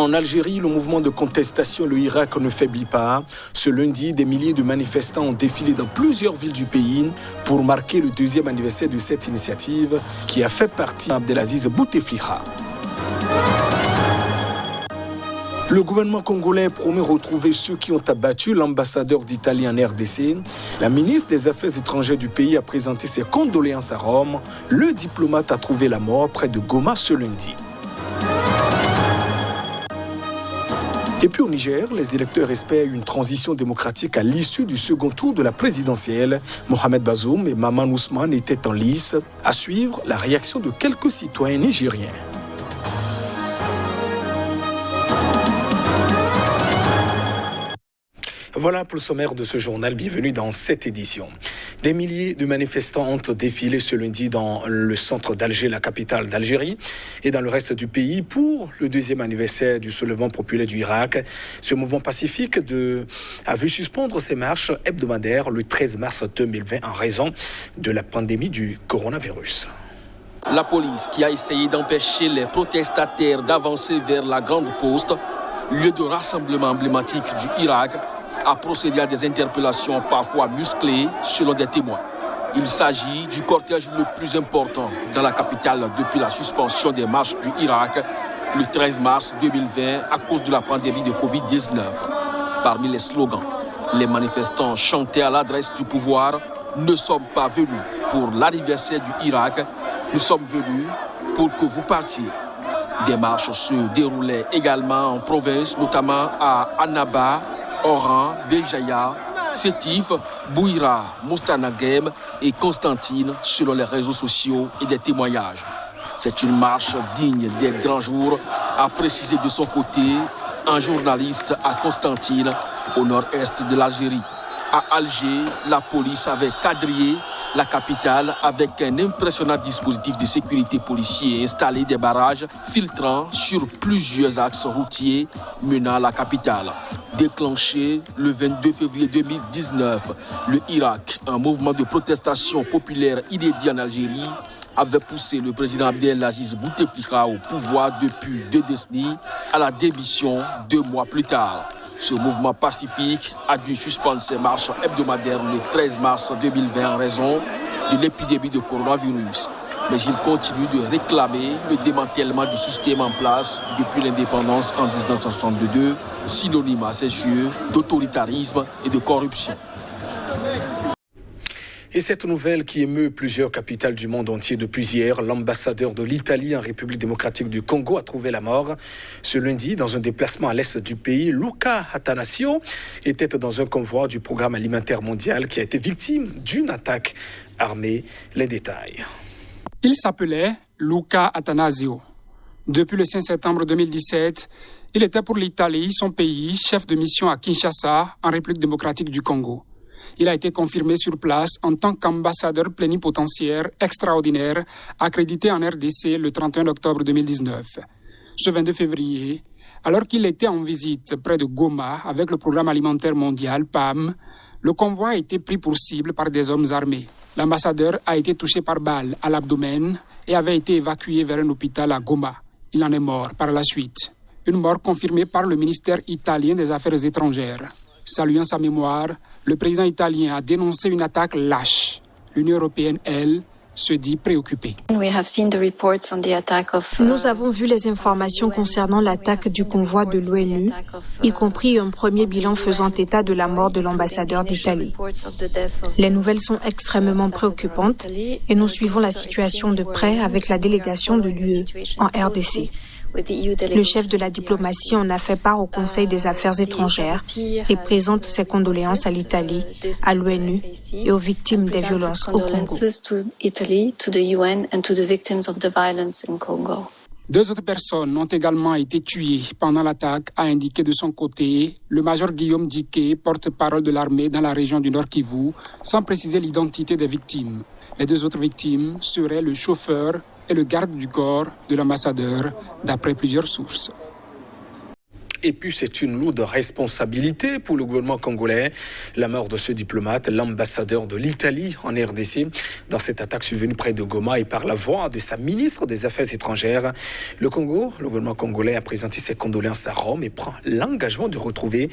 En Algérie, le mouvement de contestation, le Irak, ne faiblit pas. Ce lundi, des milliers de manifestants ont défilé dans plusieurs villes du pays pour marquer le deuxième anniversaire de cette initiative qui a fait partie d'Abdelaziz Bouteflika. Le gouvernement congolais promet retrouver ceux qui ont abattu l'ambassadeur d'Italie en RDC. La ministre des Affaires étrangères du pays a présenté ses condoléances à Rome. Le diplomate a trouvé la mort près de Goma ce lundi. Et puis au Niger, les électeurs espèrent une transition démocratique à l'issue du second tour de la présidentielle. Mohamed Bazoum et Maman Ousmane étaient en lice. À suivre la réaction de quelques citoyens nigériens. Voilà pour le sommaire de ce journal. Bienvenue dans cette édition. Des milliers de manifestants ont défilé ce lundi dans le centre d'Alger, la capitale d'Algérie, et dans le reste du pays pour le deuxième anniversaire du soulèvement populaire du Irak. Ce mouvement pacifique a vu suspendre ses marches hebdomadaires le 13 mars 2020 en raison de la pandémie du coronavirus. La police qui a essayé d'empêcher les protestataires d'avancer vers la Grande Poste, lieu de rassemblement emblématique du Irak, a procédé à des interpellations parfois musclées selon des témoins. Il s'agit du cortège le plus important dans la capitale depuis la suspension des marches du Irak le 13 mars 2020 à cause de la pandémie de Covid-19. Parmi les slogans, les manifestants chantaient à l'adresse du pouvoir « Ne sommes pas venus pour l'anniversaire du Irak, nous sommes venus pour que vous partiez ». Des marches se déroulaient également en province, notamment à Annaba, Oran, Béjaïa, Sétif, Bouira, Moustanaghem et Constantine selon les réseaux sociaux et des témoignages. C'est une marche digne des grands jours, a précisé de son côté un journaliste à Constantine, au nord-est de l'Algérie. À Alger, la police avait quadrillé la capitale avec un impressionnant dispositif de sécurité policier et installé des barrages filtrant sur plusieurs axes routiers menant à la capitale. Déclenché le 22 février 2019, le Irak, un mouvement de protestation populaire inédit en Algérie, avait poussé le président Abdelaziz Bouteflika au pouvoir depuis 2 décennies à la démission 2 mois plus tard. Ce mouvement pacifique a dû suspendre ses marches hebdomadaires le 13 mars 2020 en raison de l'épidémie de coronavirus. Mais il continue de réclamer le démantèlement du système en place depuis l'indépendance en 1962, synonyme à ses yeux d'autoritarisme et de corruption. Et cette nouvelle qui émeut plusieurs capitales du monde entier depuis hier, l'ambassadeur de l'Italie en République démocratique du Congo a trouvé la mort. Ce lundi, dans un déplacement à l'est du pays, Luca Attanasio était dans un convoi du Programme alimentaire mondial qui a été victime d'une attaque armée. Les détails. Il s'appelait Luca Attanasio. Depuis le 5 septembre 2017, il était pour l'Italie, son pays, chef de mission à Kinshasa, en République démocratique du Congo. Il a été confirmé sur place en tant qu'ambassadeur plénipotentiaire extraordinaire accrédité en RDC le 31 octobre 2019. Ce 22 février, alors qu'il était en visite près de Goma avec le Programme alimentaire mondial, PAM, le convoi a été pris pour cible par des hommes armés. L'ambassadeur a été touché par balle à l'abdomen et avait été évacué vers un hôpital à Goma. Il en est mort par la suite. Une mort confirmée par le ministère italien des Affaires étrangères. Saluant sa mémoire, le président italien a dénoncé une attaque lâche. L'Union européenne, elle, se dit préoccupée. Nous avons vu les informations concernant l'attaque du convoi de l'ONU, y compris un premier bilan faisant état de la mort de l'ambassadeur d'Italie. Les nouvelles sont extrêmement préoccupantes et nous suivons la situation de près avec la délégation de l'UE en RDC. Le chef de la diplomatie en a fait part au Conseil des Affaires étrangères et présente ses condoléances à l'Italie, à l'ONU et aux victimes des violences au Congo. 2 autres personnes ont également été tuées pendant l'attaque, a indiqué de son côté le major Guillaume Diké, porte-parole de l'armée dans la région du Nord Kivu, sans préciser l'identité des victimes. Les 2 autres victimes seraient le chauffeur et le garde du corps de l'ambassadeur, d'après plusieurs sources. Et puis, c'est une lourde responsabilité pour le gouvernement congolais. La mort de ce diplomate, l'ambassadeur de l'Italie en RDC, dans cette attaque survenue près de Goma et par la voix de sa ministre des Affaires étrangères. Le gouvernement congolais a présenté ses condoléances à Rome et prend l'engagement de retrouver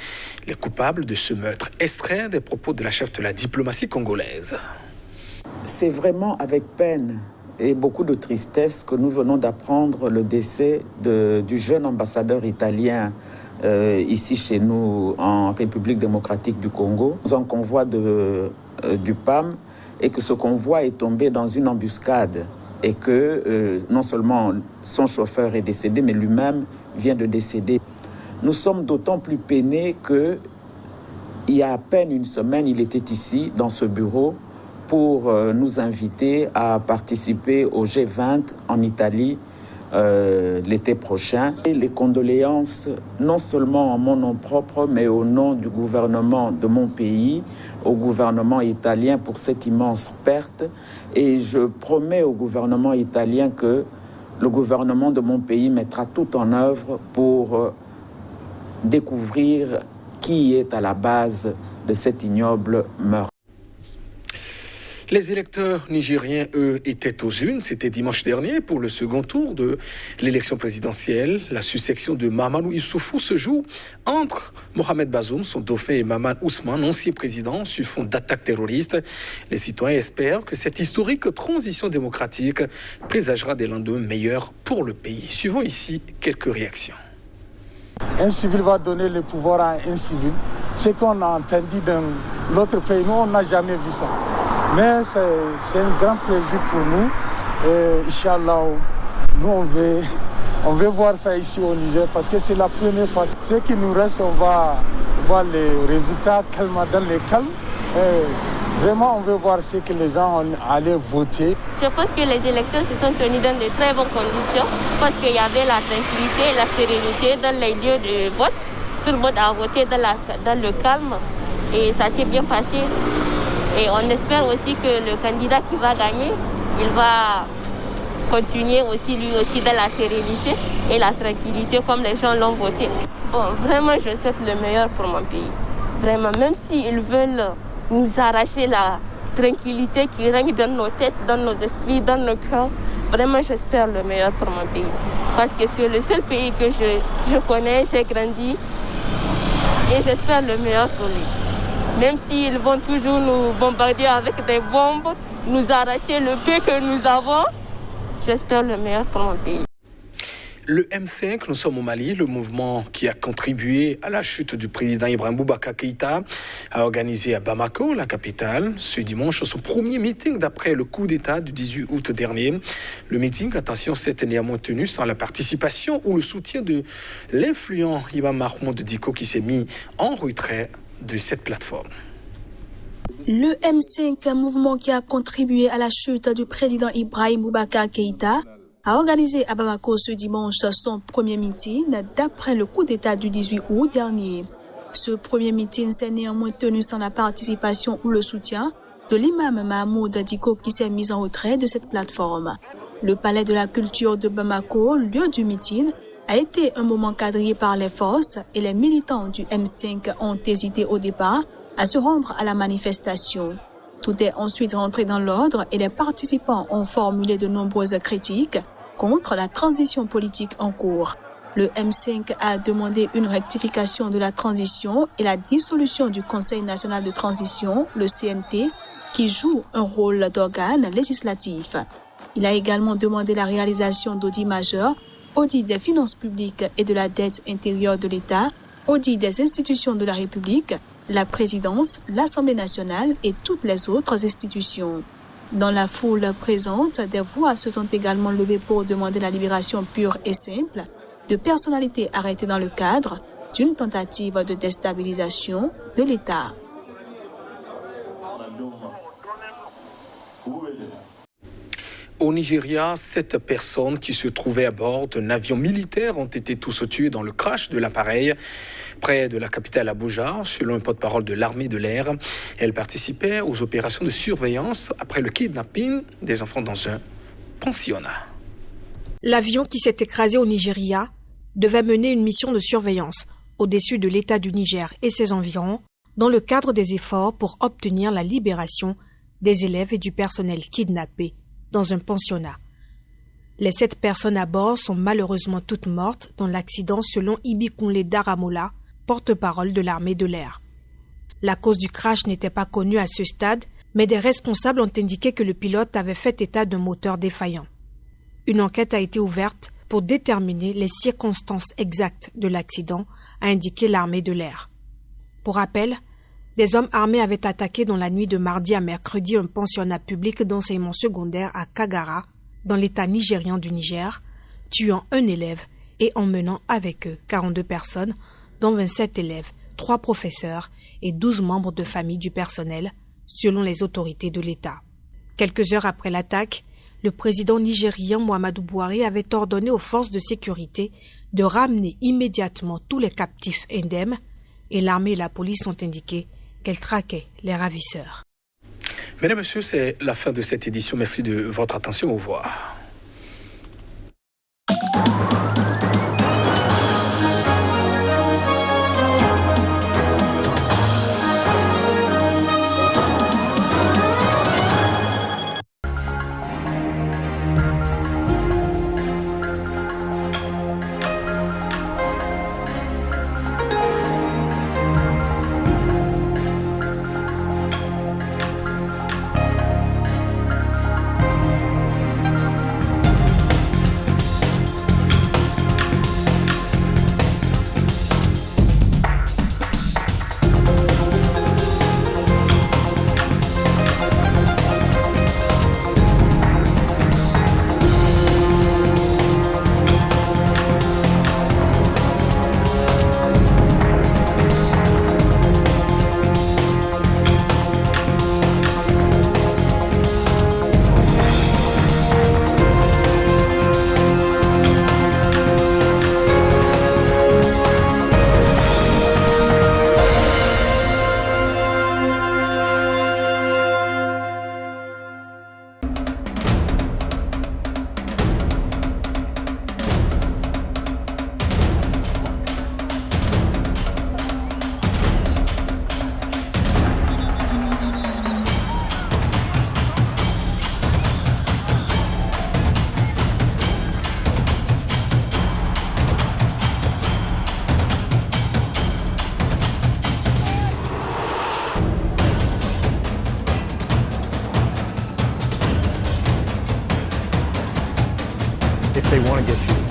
les coupables de ce meurtre. Extrait des propos de la chef de la diplomatie congolaise. C'est vraiment avec peine et beaucoup de tristesse que nous venons d'apprendre le décès du jeune ambassadeur italien ici chez nous en République démocratique du Congo, dans un convoi du PAM, et que ce convoi est tombé dans une embuscade et que non seulement son chauffeur est décédé, mais lui-même vient de décéder. Nous sommes d'autant plus peinés qu'il y a à peine une semaine, il était ici dans ce bureau pour nous inviter à participer au G20 en Italie l'été prochain. Et les condoléances, non seulement en mon nom propre, mais au nom du gouvernement de mon pays, au gouvernement italien pour cette immense perte. Et je promets au gouvernement italien que le gouvernement de mon pays mettra tout en œuvre pour découvrir qui est à la base de cet ignoble meurtre. Les électeurs nigériens, eux, étaient aux urnes. C'était dimanche dernier pour le second tour de l'élection présidentielle. La succession de Mahamadou Issoufou se joue entre Mohamed Bazoum, son dauphin, et Mahamat Ousmane, ancien président, sur fond d'attaques terroristes. Les citoyens espèrent que cette historique transition démocratique présagera des lendemains meilleurs pour le pays. Suivons ici quelques réactions. Un civil va donner le pouvoir à un civil. Ce qu'on a entendu dans l'autre pays, nous, on n'a jamais vu ça. Mais c'est un grand plaisir pour nous. Et Inch'Allah, nous, on veut voir ça ici au Niger parce que c'est la première fois. Ce qui nous reste, on va voir les résultats calmement dans les calmes. Et vraiment, on veut voir ce que les gens allaient voter. Je pense que les élections se sont tenues dans de très bonnes conditions parce qu'il y avait la tranquillité et la sérénité dans les lieux de vote. Tout le monde a voté dans le calme et ça s'est bien passé. Et on espère aussi que le candidat qui va gagner, il va continuer aussi lui aussi dans la sérénité et la tranquillité comme les gens l'ont voté. Bon, vraiment, je souhaite le meilleur pour mon pays. Vraiment, même s'ils veulent nous arracher la tranquillité qui règne dans nos têtes, dans nos esprits, dans nos cœurs, vraiment, j'espère le meilleur pour mon pays. Parce que c'est le seul pays que je connais, j'ai grandi et j'espère le meilleur pour lui. Même s'ils vont toujours nous bombarder avec des bombes, nous arracher le peu que nous avons, j'espère le meilleur pour mon pays. Le M5, nous sommes au Mali, le mouvement qui a contribué à la chute du président Ibrahim Boubacar Keïta, a organisé à Bamako, la capitale, ce dimanche, son premier meeting d'après le coup d'État du 18 août dernier. Le meeting, attention, s'est néanmoins tenu sans la participation ou le soutien de l'influent Imam Mahmoud Dicko qui s'est mis en retrait de cette plateforme. Le M5, un mouvement qui a contribué à la chute du président Ibrahim Boubacar Keïta, a organisé à Bamako ce dimanche son premier meeting d'après le coup d'État du 18 août dernier. Ce premier meeting s'est néanmoins tenu sans la participation ou le soutien de l'imam Mahmoud Dicko qui s'est mis en retrait de cette plateforme. Le palais de la culture de Bamako, lieu du meeting, a été un moment quadrillé par les forces et les militants du M5 ont hésité au départ à se rendre à la manifestation. Tout est ensuite rentré dans l'ordre et les participants ont formulé de nombreuses critiques contre la transition politique en cours. Le M5 a demandé une rectification de la transition et la dissolution du Conseil national de transition, le CNT, qui joue un rôle d'organe législatif. Il a également demandé la réalisation d'audits majeurs, audit des finances publiques et de la dette intérieure de l'État, audit des institutions de la République, la présidence, l'Assemblée nationale et toutes les autres institutions. Dans la foule présente, des voix se sont également levées pour demander la libération pure et simple de personnalités arrêtées dans le cadre d'une tentative de déstabilisation de l'État. Au Nigeria, 7 personnes qui se trouvaient à bord d'un avion militaire ont été tous tuées dans le crash de l'appareil près de la capitale Abuja, selon un porte-parole de l'armée de l'air. Elles participaient aux opérations de surveillance après le kidnapping des enfants dans un pensionnat. L'avion qui s'est écrasé au Nigeria devait mener une mission de surveillance au-dessus de l'État du Niger et ses environs, dans le cadre des efforts pour obtenir la libération des élèves et du personnel kidnappés dans un pensionnat. Les 7 personnes à bord sont malheureusement toutes mortes dans l'accident selon Ibikunle Daramola, porte-parole de l'armée de l'air. La cause du crash n'était pas connue à ce stade, mais des responsables ont indiqué que le pilote avait fait état d'un moteur défaillant. Une enquête a été ouverte pour déterminer les circonstances exactes de l'accident, a indiqué l'armée de l'air. Pour rappel, des hommes armés avaient attaqué dans la nuit de mardi à mercredi un pensionnat public d'enseignement secondaire à Kagara, dans l'état nigérian du Niger, tuant un élève et emmenant avec eux 42 personnes, dont 27 élèves, 3 professeurs et 12 membres de famille du personnel, selon les autorités de l'État. Quelques heures après l'attaque, le président nigérien Muhammadu Buhari avait ordonné aux forces de sécurité de ramener immédiatement tous les captifs indemnes et l'armée et la police ont indiqué qu'elles traquaient les ravisseurs. Mesdames et messieurs, c'est la fin de cette édition. Merci de votre attention. Au revoir. If they want to get you